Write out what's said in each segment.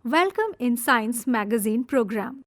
Welcome in Science Magazine program.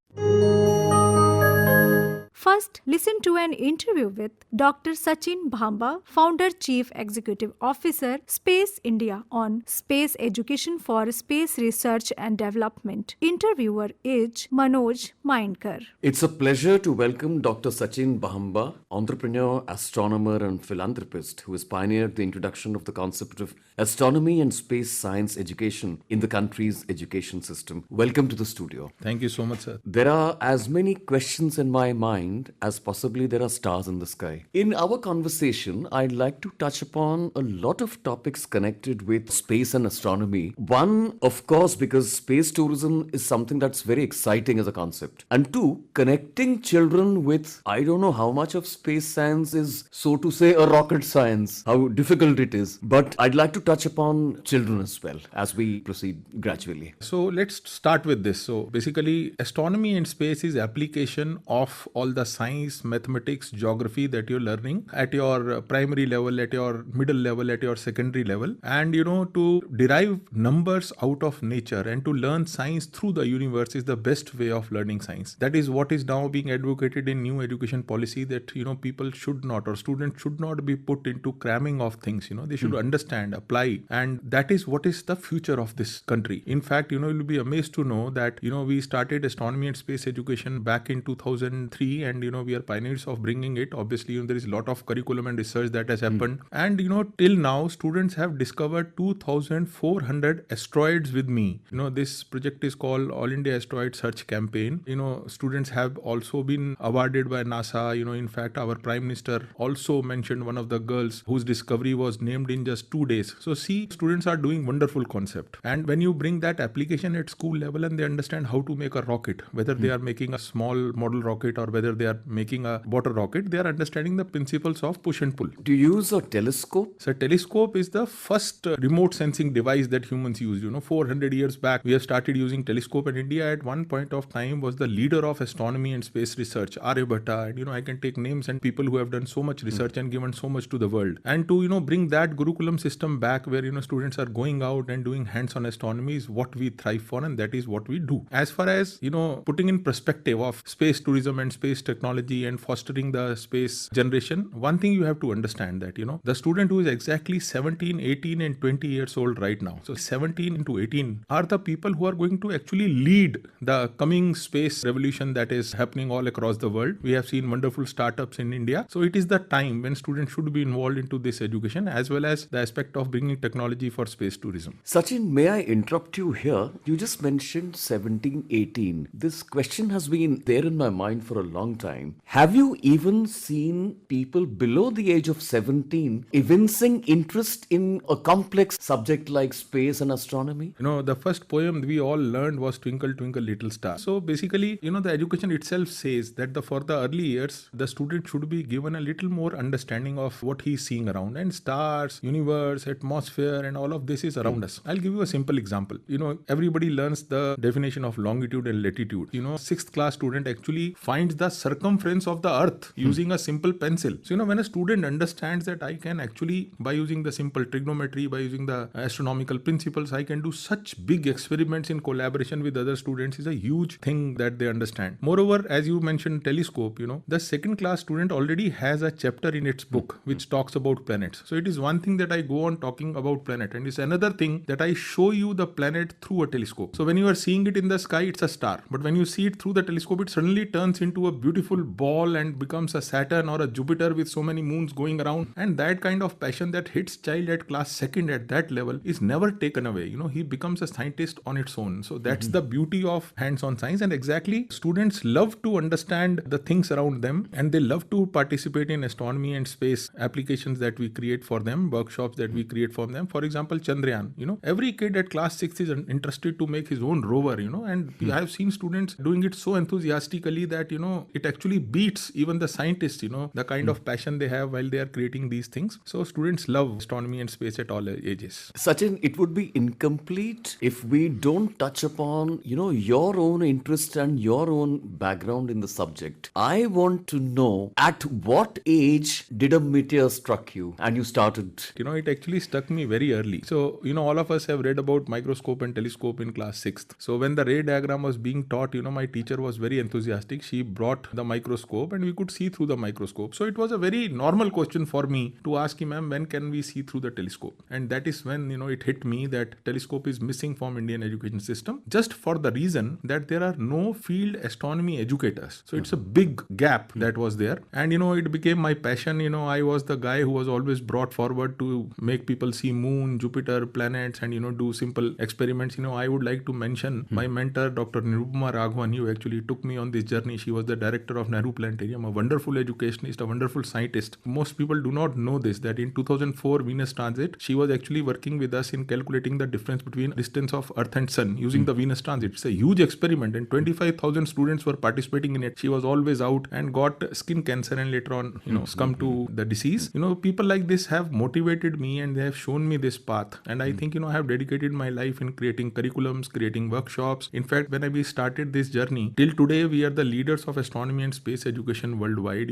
First, listen to an interview with Dr. Sachin Bahmba, Founder Chief Executive Officer, Space India, on space education for space research and development. Interviewer is Manoj, Mainkar. It's a pleasure to welcome Dr. Sachin Bahmba, entrepreneur, astronomer, and philanthropist who has pioneered the introduction of the concept of astronomy and space science education in the country's education system. Welcome to the studio. Thank you so much, sir. There are as many questions in my mind as possibly there are stars in the sky. In our conversation, I'd like to touch upon a lot of topics connected with space and astronomy. One, of course, because space tourism is something that's very exciting as a concept. And two, connecting children with, I don't know how much of space science is, so to say, a rocket science, how difficult it is. But I'd like to touch upon children as well as we proceed gradually. So let's start with this. So basically, astronomy and space is application of all the science, mathematics, geography that you're learning at your primary level, at your middle level, at your secondary level. And to derive numbers out of nature and to learn science through the universe is the best way of learning science. That is what is now being advocated in new education policy, that people should not, or students should not be put into cramming of things. They should understand, apply, and that is what is the future of this country. In fact, you'll be amazed to know that we started astronomy and space education back in 2003, and we are pioneers of bringing it. Obviously, there is a lot of curriculum and research that has happened, and till now students have discovered 2,400 asteroids with me. This project is called All India Asteroid Search Campaign. Students have also been awarded by NASA. In fact, our Prime Minister also mentioned one of the girls whose discovery was named in just 2 days. So see, students are doing wonderful concept, and when you bring that application at school level and they understand how to make a rocket, whether they are making a small model rocket or whether they are making a water rocket, they are understanding the principles of push and pull. Do you use a telescope? So telescope is the first remote sensing device that humans use. 400 years back, we have started using telescope, and India at one point of time was the leader of astronomy and space research. Aryabhatta, and I can take names and people who have done so much research and given so much to the world. And to bring that Gurukulam system back, where students are going out and doing hands-on astronomy, is what we thrive for, and that is what we do. As far as putting in perspective of space tourism and space technology and fostering the space generation, one thing you have to understand that the student who is exactly 17, 18 and 20 years old right now, so 17 to 18 are the people who are going to actually lead the coming space revolution that is happening all across the world. We have seen wonderful startups in India. So it is the time when students should be involved into this education, as well as the aspect of bringing technology for space tourism. Sachin, may I interrupt you here? You just mentioned 17, 18. This question has been there in my mind for a long time. Have you even seen people below the age of 17 evincing interest in a complex subject like space and astronomy? The first poem we all learned was Twinkle Twinkle Little Star. So basically, the education itself says that for the early years, the student should be given a little more understanding of what he is seeing around, and stars, universe, atmosphere, and all of this is around us. I'll give you a simple example. Everybody learns the definition of longitude and latitude. 6th class student actually finds the circumference of the earth using a simple pencil. So when a student understands that I can actually, by using the simple trigonometry, by using the astronomical principles, I can do such big experiments in collaboration with other students, is a huge thing that they understand. Moreover, as you mentioned telescope, the 2nd class student already has a chapter in its book which talks about planets. So it is one thing that I go on talking about planet, and it's another thing that I show you the planet through a telescope. So when you are seeing it in the sky, it's a star, but when you see it through the telescope, it suddenly turns into a beautiful ball and becomes a Saturn or a Jupiter with so many moons going around. And that kind of passion that hits child at class 2nd at that level is never taken away. He becomes a scientist on its own. So that's the beauty of hands-on science. And exactly, students love to understand the things around them, and they love to participate in astronomy and space applications that we create for them, workshops that we create for them. For example, Chandrayaan, every kid at class 6 is interested to make his own rover, and I have seen students doing it so enthusiastically that, it actually beats even the scientists, the kind of passion they have while they are creating these things. So students love astronomy and space at all ages. Sachin, it would be incomplete if we don't touch upon, your own interest and your own background in the subject. I want to know, at what age did a meteor struck you and you started? It actually struck me very early. So, all of us have read about microscope and telescope in class 6th. So when the ray diagram was being taught, my teacher was very enthusiastic. She brought the microscope and we could see through the microscope. So it was a very normal question for me to ask him, ma'am, when can we see through the telescope? And that is when, it hit me that telescope is missing from Indian education system, just for the reason that there are no field astronomy educators. So it's a big gap that was there. And, it became my passion. I was the guy who was always brought forward to make people see moon, Jupiter, planets, and, do simple experiments. I would like to mention my mentor, Dr. Nirupama Raghavan, who actually took me on this journey. She was the director of Nehru Planetarium, a wonderful educationist, a wonderful scientist. Most people do not know this, that in 2004 Venus transit, she was actually working with us in calculating the difference between distance of Earth and Sun using the Venus transit. It's a huge experiment and 25,000 students were participating in it. She was always out and got skin cancer and later on, succumbed to the disease. People like this have motivated me and they have shown me this path. And I think, I have dedicated my life in creating curriculums, creating workshops. In fact, when we started this journey, till today, we are the leaders of astronomy and space education worldwide.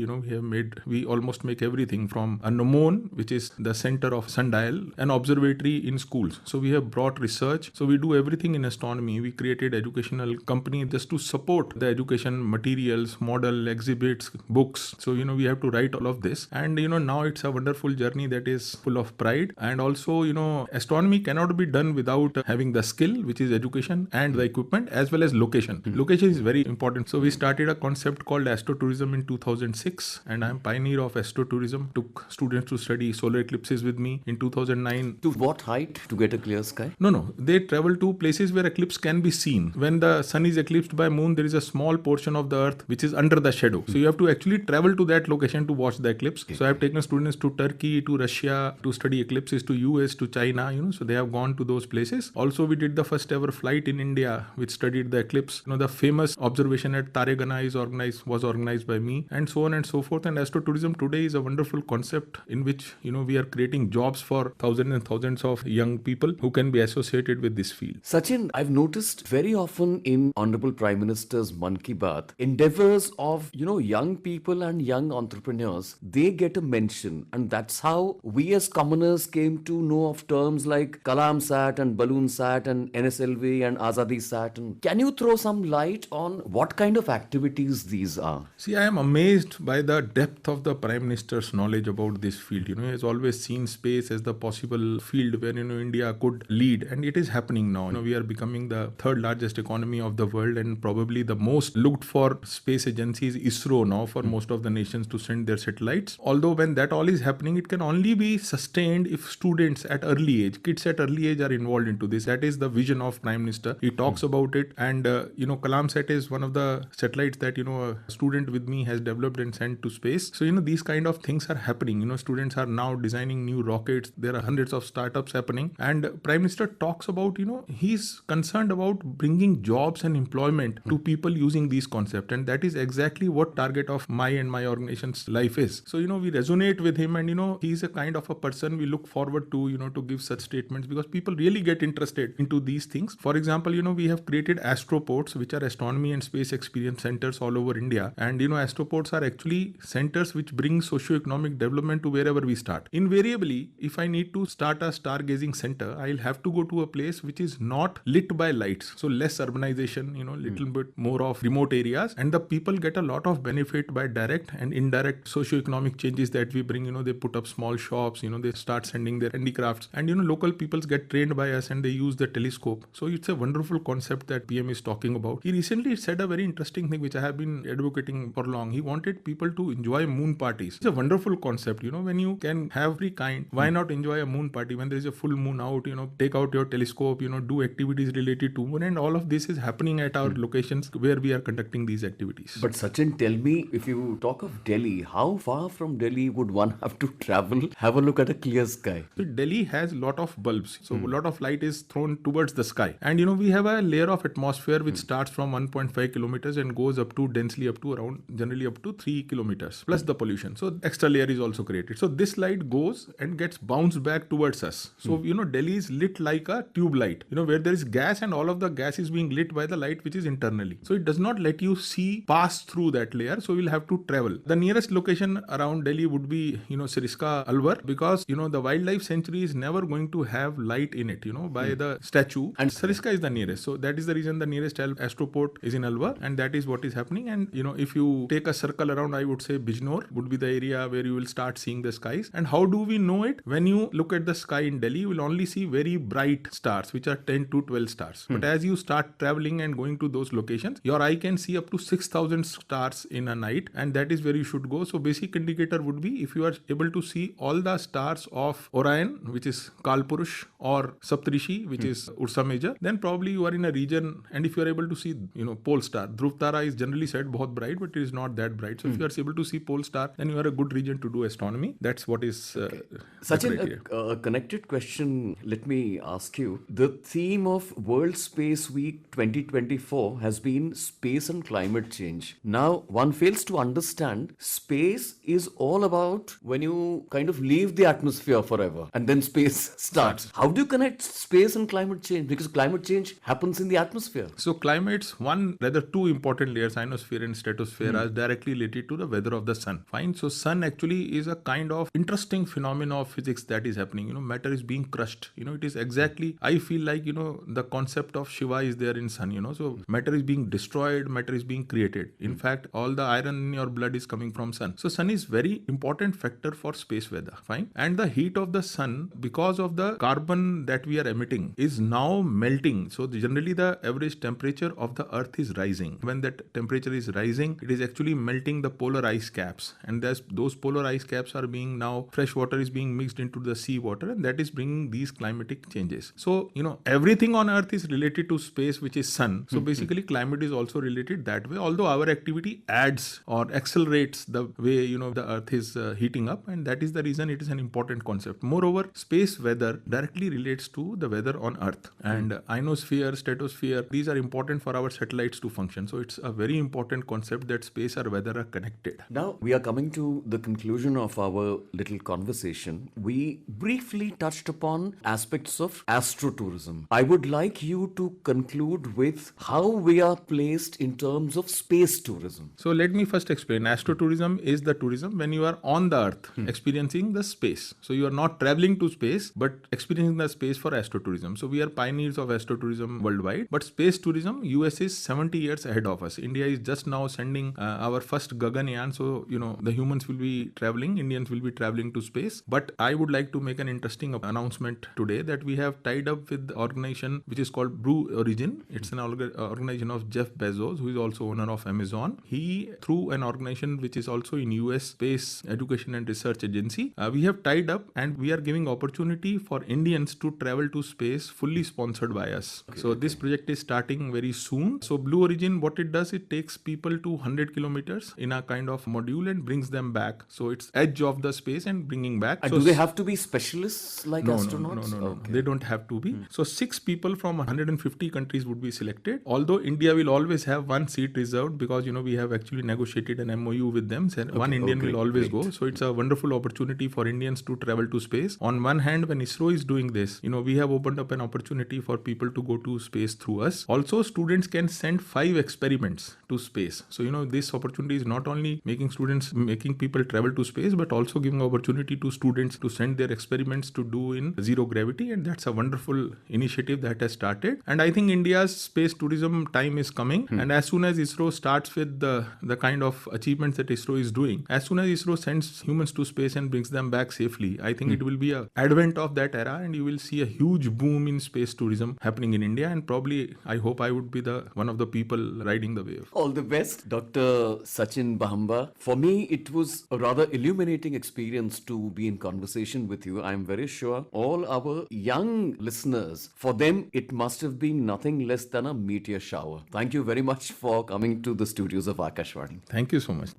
We almost make everything from a gnomon, which is the center of sundial, an observatory in schools. So we have brought research. So we do everything in astronomy. We created educational company just to support the education materials, model, exhibits, books. So, we have to write all of this. And, now it's a wonderful journey that is full of pride. And also, astronomy cannot be done without having the skill, which is education, and the equipment, as well as location. Location is very important. So we started a concept called astrotourism in 2006, and I'm pioneer of astrotourism. Took students to study solar eclipses with me in 2009. To what height to get a clear sky? No. They travel to places where eclipse can be seen. When the sun is eclipsed by moon, there is a small portion of the earth which is under the shadow. So you have to actually travel to that location to watch the eclipse. So I have taken students to Turkey, to Russia to study eclipses, to US, to China, so they have gone to those places. Also, we did the first ever flight in India which studied the eclipse. The famous observation at Taregana was organized by me, and so on and so forth. And astrotourism today is a wonderful concept in which, we are creating jobs for thousands and thousands of young people who can be associated with this field. Sachin, I've noticed very often in Honorable Prime Minister's Mann Ki Baat, endeavors of, young people and young entrepreneurs, they get a mention. And that's how we as commoners came to know of terms like Kalam Sat and Balloon Sat and NSLV and Azadi Sat. And can you throw some light on what kind of activities these are? See, I am amazed by the depth of the Prime Minister's knowledge about this field. He has always seen space as the possible field where, India could lead, and it is happening now. We are becoming the third largest economy of the world, and probably the most looked for space agency is ISRO now for most of the nations to send their satellites. Although when that all is happening, it can only be sustained if students at early age, kids at early age are involved into this. That is the vision of Prime Minister. He talks about it, and Kalam Sat is one of the satellites that a student with me has developed and sent to space. So these kind of things are happening. Students are now designing new rockets. There are hundreds of startups happening, and Prime Minister talks about he's concerned about bringing jobs and employment to people using these concepts, and that is exactly what target of my and my organization's life is. So we resonate with him, and he's a kind of a person we look forward to to give such statements, because people really get interested into these things. For example, we have created astroports, which are astronomy and space experience centers all over India, and astroports are actually centers which bring socio-economic development to wherever we start. Invariably, if I need to start a stargazing center, I'll have to go to a place which is not lit by lights, so less urbanization, little bit more of remote areas, and the people get a lot of benefit by direct and indirect socio-economic changes that we bring. They put up small shops, they start sending their handicrafts, and local peoples get trained by us and they use the telescope. So it's a wonderful concept that PM is talking about. He recently said a very interesting thing which I have been advocating for long. He wanted people to enjoy moon parties. It's a wonderful concept. When you can have every kind, why not enjoy a moon party when there is a full moon out? Take out your telescope, do activities related to moon, and all of this is happening at our locations where we are conducting these activities. But Sachin, tell me, if you talk of Delhi, how far from Delhi would one have to travel? Have a look at a clear sky. So Delhi has a lot of bulbs, so a lot of light is thrown towards the sky, and we have a layer of atmosphere which starts from 1.5 kilometers and goes up to densely densely up to around generally up to 3 kilometers plus the pollution. So extra layer is also created. So this light goes and gets bounced back towards us. So Delhi is lit like a tube light, where there is gas and all of the gas is being lit by the light which is internally. So it does not let you see pass through that layer. So we'll have to travel. The nearest location around Delhi would be Siriska Alwar, because the wildlife sanctuary is never going to have light in it, by the statue, and Sariska is the nearest. So that is the reason the nearest astroport is in Alwar, and that is what is happening. And if you take a circle around, I would say Bijnor would be the area where you will start seeing the skies. And how do we know it? When you look at the sky in Delhi, you will only see very bright stars, which are 10 to 12 stars. But as you start traveling and going to those locations, your eye can see up to 6,000 stars in a night, and that is where you should go. So basic indicator would be if you are able to see all the stars of Orion, which is Kalpurush, or Saptarishi, which is Ursa Major, then probably you are in a region. And if you are able to see pole star, Dhruv Tara is generally said बहुत bright, but it is not that bright. So if you are able to see pole star, then you are a good region to do astronomy. That's what is Sachin, a connected question, let me ask you. The theme of World Space Week 2024 has been space and climate change. Now, one fails to understand space is all about when you kind of leave the atmosphere forever and then space starts. How do you connect space and climate change? Because climate change happens in the atmosphere. So climates, two important layers, ionosphere and stratosphere, are directly related to the weather of the sun. Fine. So sun actually is a kind of interesting phenomena of physics that is happening. Matter is being crushed. It is exactly, I feel like, the concept of Shiva is there in sun, So matter is being destroyed, matter is being created. In fact, all the iron in your blood is coming from sun. So sun is very important factor for space weather. Fine. And the heat of the sun, because of the carbon that we are emitting, is now melting. So generally the average temperature of the earth is rising. When that temperature is rising, it is actually melting the polar ice caps. And those polar ice caps are being now, fresh water is being mixed into the sea water, and that is bringing these climatic changes. So, everything on earth is related to space, which is sun. So basically climate is also related that way, although our activity adds or accelerates the way, the earth is heating up, and that is the reason it is an important concept. Moreover, space weather directly relates to the weather on earth, and ionosphere, stratosphere, these are important for our satellites to function. So it's a very important concept that space or weather are connected. Now we are coming to the conclusion of our little conversation. We briefly touched upon aspects of astrotourism. I would like you to conclude with how we are placed in terms of space tourism. So let me first explain. Astrotourism is the tourism when you are on the earth experiencing the space. So you are not traveling to space but experiencing the space for astrotourism. So we are pioneers of astrotourism worldwide. But space tourism, US is 70 years ahead of us. India is just now sending our first Gaganyaan. So, the humans will be traveling, Indians will be traveling to space. But I would like to make an interesting announcement today that we have tied up with the organization which is called Blue Origin. It's an organization of Jeff Bezos, who is also owner of Amazon. He, through an organization which is also in US, Space Education and Research Agency, we have tied up and we are giving opportunity for Indians to travel to space fully sponsored by us. This project is starting very soon. So Blue Origin, what it does, it takes people to 100 kilometers in a kind of module and brings them back. So it's edge of the space and bringing back. And do they have to be specialists like astronauts? No. Okay. They don't have to be. So 6 people from 150 countries would be selected. Although India will always have one seat reserved because, we have actually negotiated an MOU with them. So one Indian will always go. So it's a wonderful opportunity for Indians to travel to space. On one hand, when ISRO is doing this, we have opened up an opportunity for people to go to space through us. Also, students can send 5 experiments to space. So, this opportunity is not only making people travel to space, but also giving opportunity to students to send their experiments to do in zero gravity. And that's a wonderful initiative that has started. And I think India's space tourism time is coming. And as soon as ISRO starts with the kind of achievements that ISRO is doing, as soon as ISRO sends humans to space and brings them back safely, I think it will be an advent of that era, and you will see a huge boom in space tourism happening in India. And probably, I hope I would be one of the people riding the wave. All the best, Dr. Sachin Bahmba. For me, it was a rather illuminating experience to be in conversation with you. I'm very sure all our young listeners, for them, it must have been nothing less than a meteor shower. Thank you very much for coming to the studios of Akashvani. Thank you so much.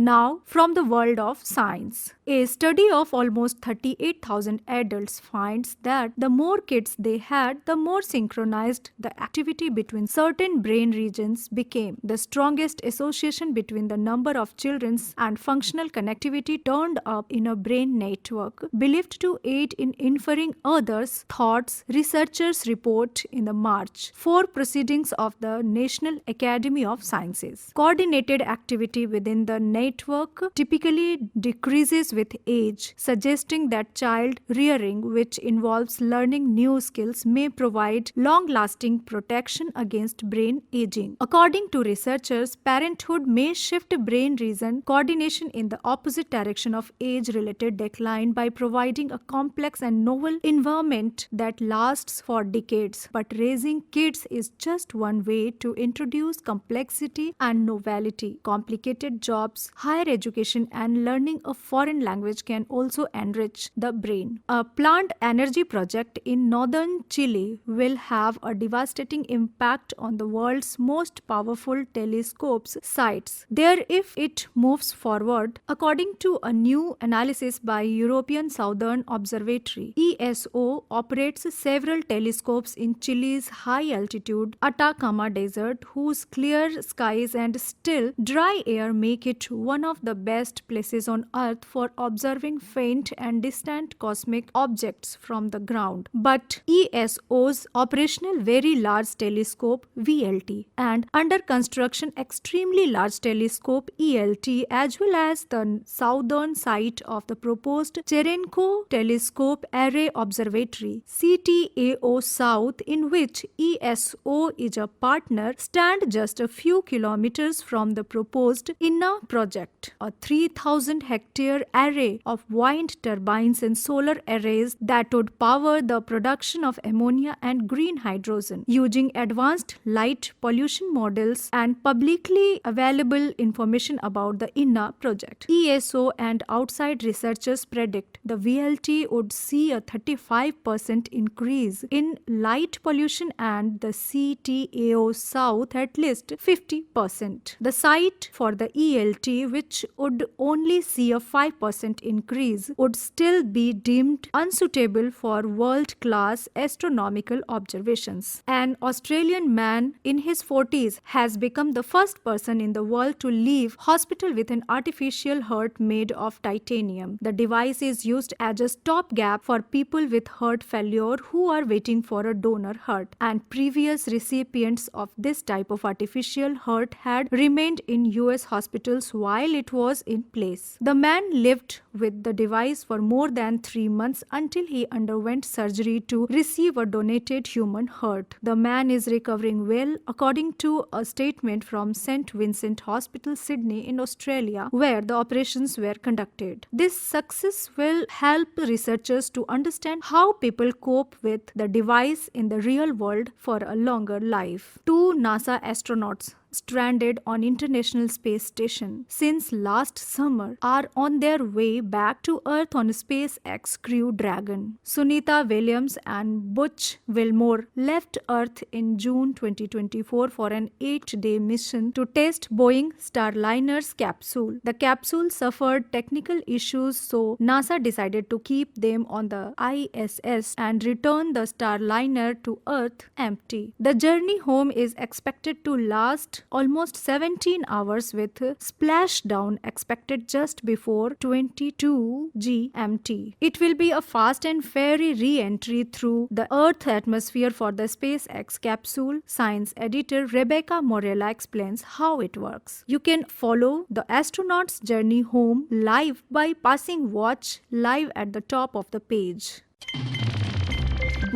Now, from the world of science. A study of almost 38,000 adults finds that the more kids they had, the more synchronized the activity between certain brain regions became. The strongest association between the number of children and functional connectivity turned up in a brain network, believed to aid in inferring others' thoughts, researchers report in the March 4 proceedings of the National Academy of Sciences. Coordinated activity within the network typically decreases with age, suggesting that child rearing, which involves learning new skills, may provide long-lasting protection against brain aging. According to researchers, parenthood may shift brain region coordination in the opposite direction of age-related decline by providing a complex and novel environment that lasts for decades. But raising kids is just one way to introduce complexity and novelty. Complicated jobs, higher education, and learning a foreign language can also enrich the brain. A plant energy project in northern Chile will have a devastating impact on the world's most powerful telescopes sites there if it moves forward, according to a new analysis by European Southern Observatory. ESO operates several telescopes in Chile's high-altitude Atacama Desert, whose clear skies and still, dry air make it one of the best places on Earth for observing faint and distant cosmic objects from the ground. But ESO's operational Very Large Telescope (VLT) and under construction Extremely Large Telescope (ELT), as well as the southern site of the proposed Cherenko Telescope Array Observatory (CTAO South), in which ESO is a partner, stand just a few kilometers from the proposed INNA project, a 3,000-hectare array of wind turbines and solar arrays that would power the production of ammonia and green hydrogen. Using advanced light pollution models and publicly available information about the INNA project, ESO and outside researchers predict the VLT would see a 35% increase in light pollution and the CTAO South at least 50%. The site for the ELT, which would only see a 5% increase, would still be deemed unsuitable for world-class astronomical observations. An Australian man in his 40s has become the first person in the world to leave hospital with an artificial heart made of titanium. The device is used as a stopgap for people with heart failure who are waiting for a donor heart, and previous recipients of this type of artificial heart had remained in US hospitals while it was in place. The man lived with the device for more than 3 months until he underwent surgery to receive a donated human heart. The man is recovering well, according to a statement from St. Vincent Hospital, Sydney in Australia, where the operations were conducted. This success will help researchers to understand how people cope with the device in the real world for a longer life. 2 NASA astronauts stranded on International Space Station since last summer are on their way back to Earth on SpaceX Crew Dragon. Sunita Williams and Butch Wilmore left Earth in June 2024 for an 8-day mission to test Boeing Starliner's capsule. The capsule suffered technical issues, so NASA decided to keep them on the ISS and return the Starliner to Earth empty. The journey home is expected to last almost 17 hours, with splashdown expected just before 22 GMT. It will be a fast and fairy re-entry through the Earth atmosphere for the SpaceX capsule. Science editor Rebecca Morella explains how it works. You can follow the astronauts' journey home live by passing watch live at the top of the page.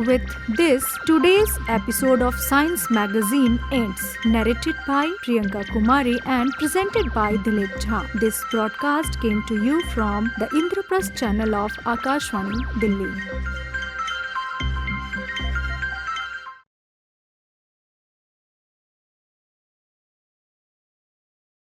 With this, today's episode of Science Magazine ends. Narrated by Priyanka Kumari and presented by Dilip Jha. This broadcast came to you from the Indraprasth channel of Akashvani, Delhi.